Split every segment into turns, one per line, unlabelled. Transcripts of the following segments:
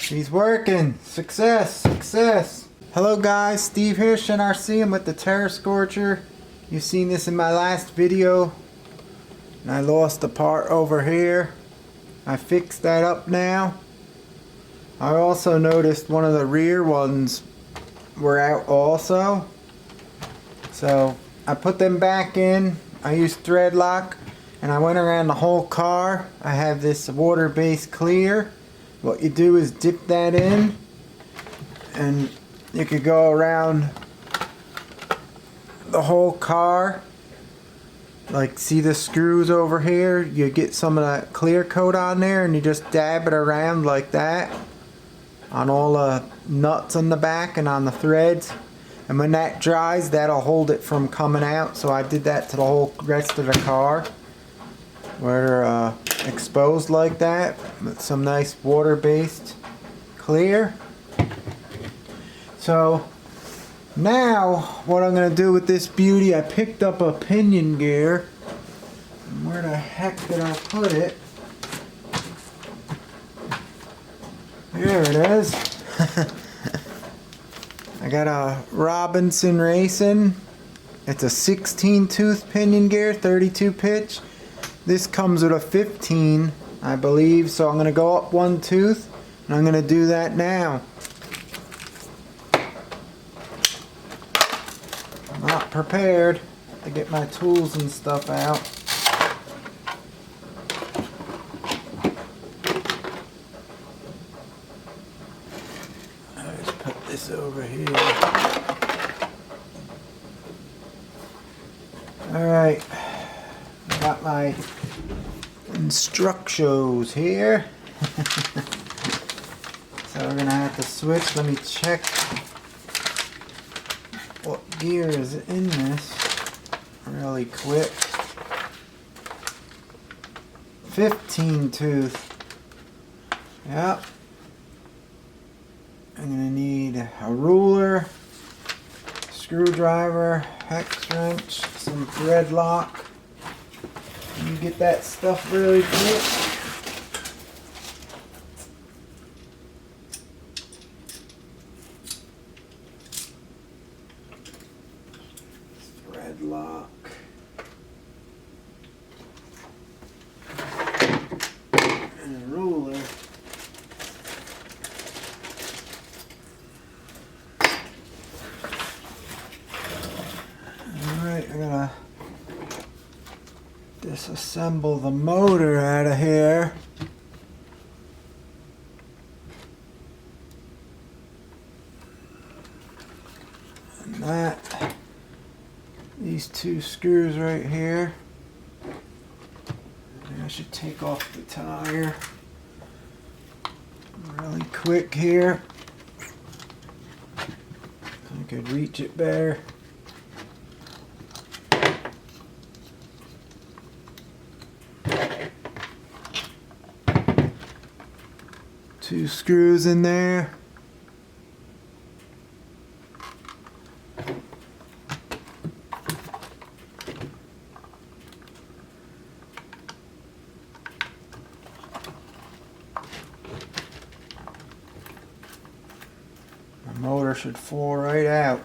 He's working. Success, success. Hello guys, Steve here, RC. I'm with the Terra Scorcher. You've seen this in my last video. And I lost a part over here. I fixed that up now. I also noticed one of the rear ones were out also. So I put them back in. I used thread lock and I went around the whole car. I have this water-based clear. What you do is dip that in and you could go around the whole car. Like, see the screws over here? You get some of that clear coat on there and you just dab it around like that on all the nuts on the back and on the threads. And when that dries, that'll hold it from coming out. So I did that to the whole rest of the car where they're exposed like that with some nice water-based clear. So now what I'm going to do with this beauty, I picked up a pinion gear. And where the heck did I put it? There it is. I got a Robinson Racing. It's a 16 tooth pinion gear, 32 pitch. This comes with a 15, I believe, so I'm going to go up one tooth and I'm going to do that now. I'm not prepared to get my tools and stuff out. I just put this over here. Alright, got my instructions here. So we're gonna have to switch. Let me check what gear is in this really quick. 15 tooth. Yep. I'm gonna need a ruler, screwdriver, hex wrench, some thread lock. You get that stuff really quick. Thread lock. And a ruler. Alright, I gotta disassemble the motor out of here. And that, these two screws right here. And I should take off the tire really quick here. I could reach it better. Two screws in there. The motor should fall right out.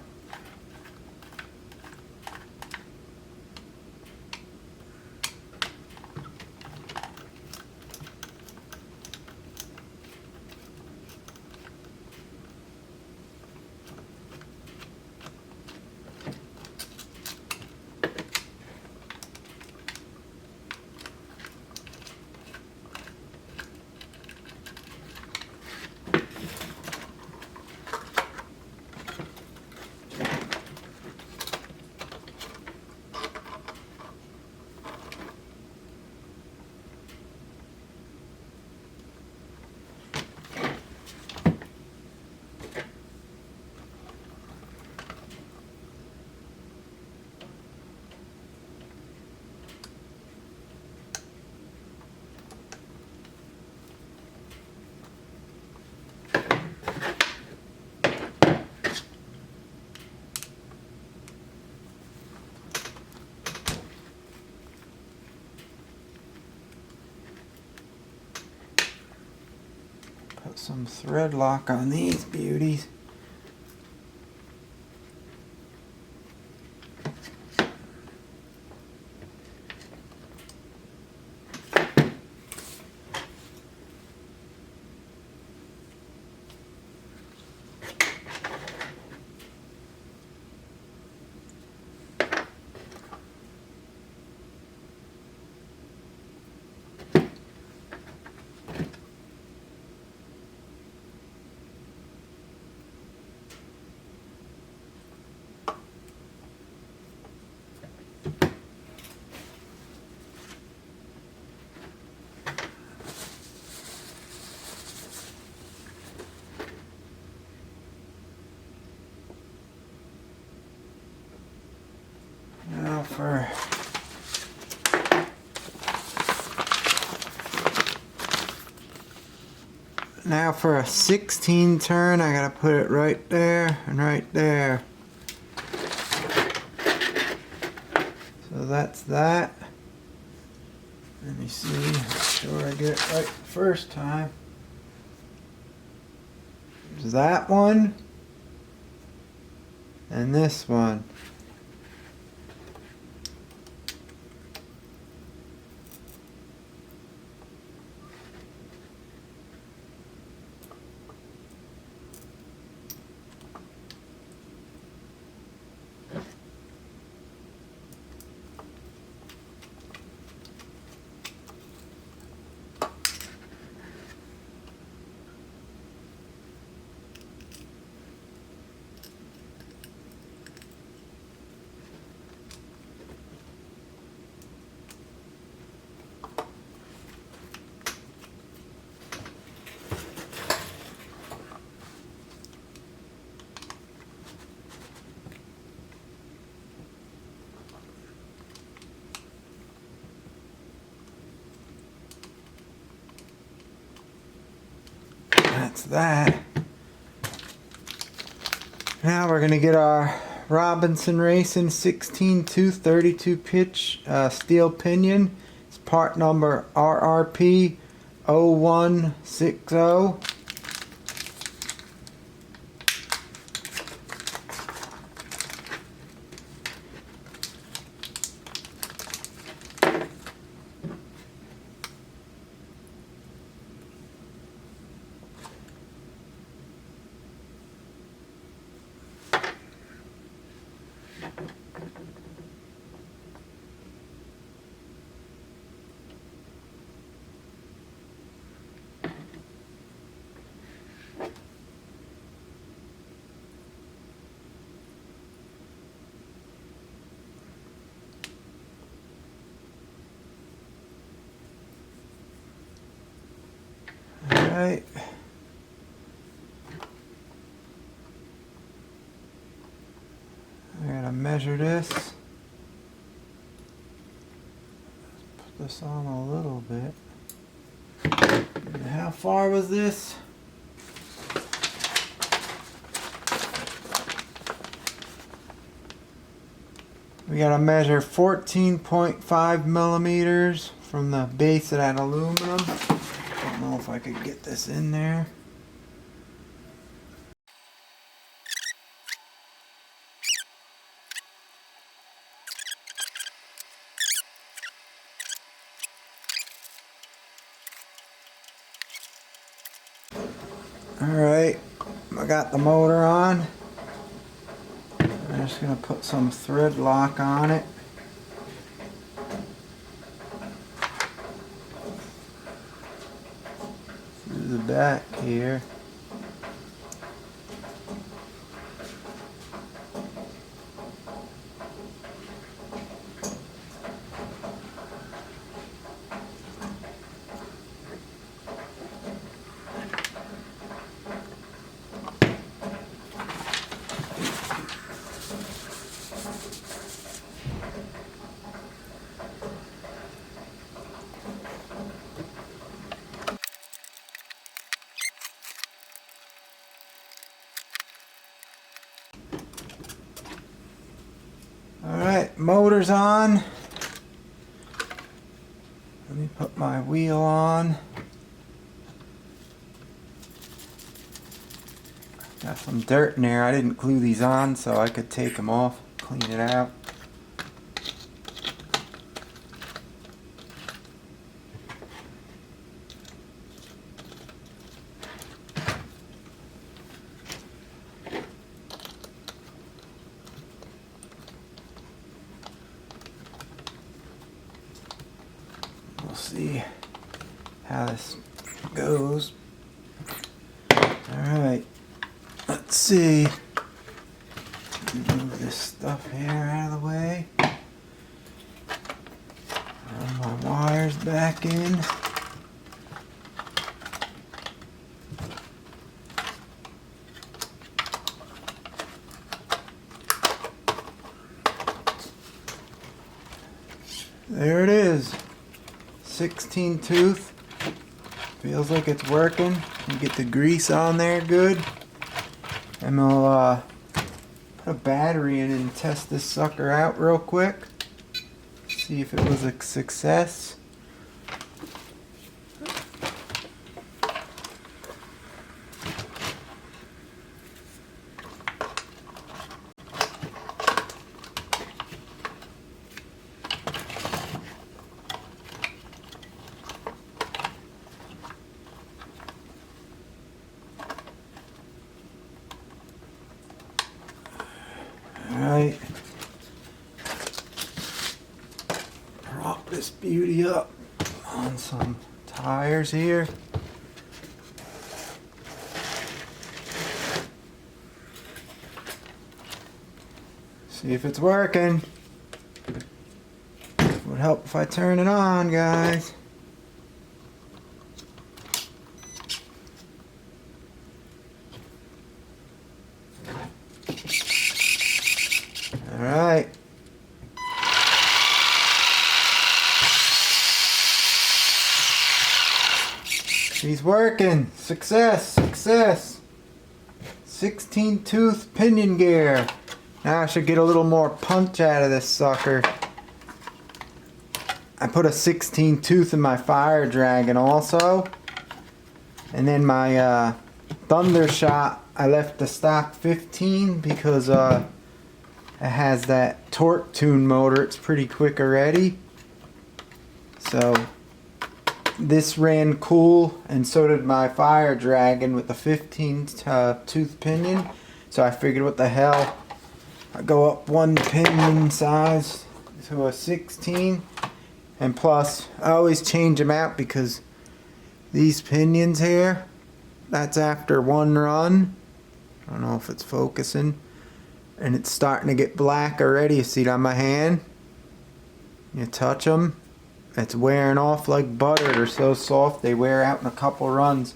Put some thread lock on these beauties. Now for a 16 turn, I gotta put it right there and right there. So that's that. Let me see, make sure I get it right the first time. There's that one and this one. That's that. Now we're gonna get our Robinson Racing 16 tooth 32 pitch steel pinion. It's part number RRP 0160. Alright. I gotta measure this. Put this on a little bit. And how far was this? We gotta measure 14.5 millimeters from the base of that aluminum. I don't know if I could get this in there. Alright, I got the motor on. I'm just going to put some thread lock on it. Through the back here. Alright, motor's on. Let me put my wheel on. Got some dirt in there. I didn't glue these on so I could take them off, clean it out. We'll see how this goes. Alright, let's see. Move this stuff here out of the way. Run my wires back in. There it is. 16 tooth. Feels like it's working. You get the grease on there good. And we'll put a battery in and test this sucker out real quick. See if it was a success. Alright, prop this beauty up on some tires here. See if it's working. Would help if I turn it on, guys. Alright. She's working. Success, success. 16 tooth pinion gear. Now I should get a little more punch out of this sucker. I put a 16 tooth in my fire dragon also. And then my thunder shot, I left the stock 15 because it has that torque tune motor. It's pretty quick already. So this ran cool, and so did my fire dragon with the 15 tooth pinion. So I figured, what the hell, I go up one pinion size to a 16. And plus I always change them out because these pinions here, that's after one run. I don't know if it's focusing. And it's starting to get black already. You see it on my hand? You touch them, it's wearing off like butter. They're so soft they wear out in a couple runs.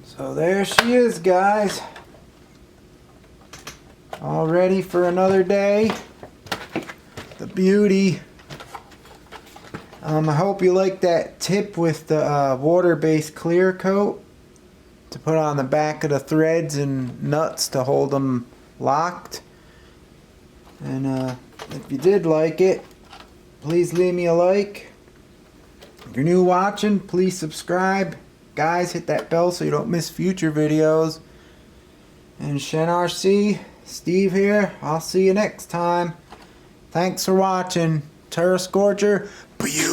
So there she is, guys. All ready for another day. The beauty. I hope you like that tip with the water-based clear coat to put on the back of the threads and nuts to hold them locked. And if you did like it, please leave me a like. If you're new watching, please subscribe. Guys, hit that bell so you don't miss future videos. And Shen RC, Steve here. I'll see you next time. Thanks for watching. Terra Scorcher, beauty!